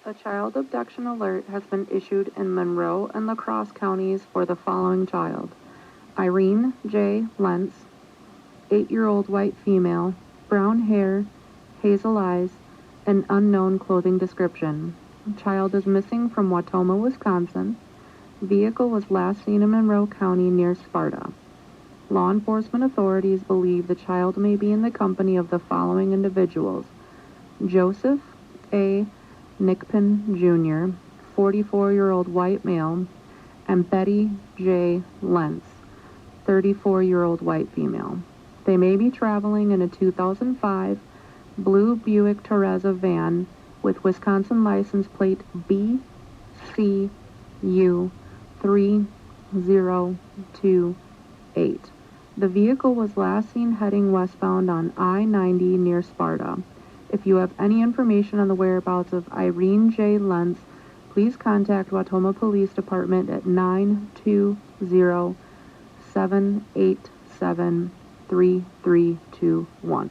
A child abduction alert has been issued in Monroe and La Crosse counties for the following child: Irene J. Lentz, 8-year-old white female, brown hair, hazel eyes, and unknown clothing description. Child is missing from Wautoma, Wisconsin. Vehicle was last seen in Monroe County near Sparta. Law enforcement authorities believe the child may be in the company of the following individuals: Joseph A. Nickpin Jr., 44-year-old white male, and Betty J. Lentz, 34-year-old white female. They may be traveling in a 2005 blue Buick Teresa van with Wisconsin license plate BCU3028. The vehicle was last seen heading westbound on I-90 near Sparta. If you have any information on the whereabouts of Irene J. Lentz, please contact Wautoma Police Department at 920-787-3321.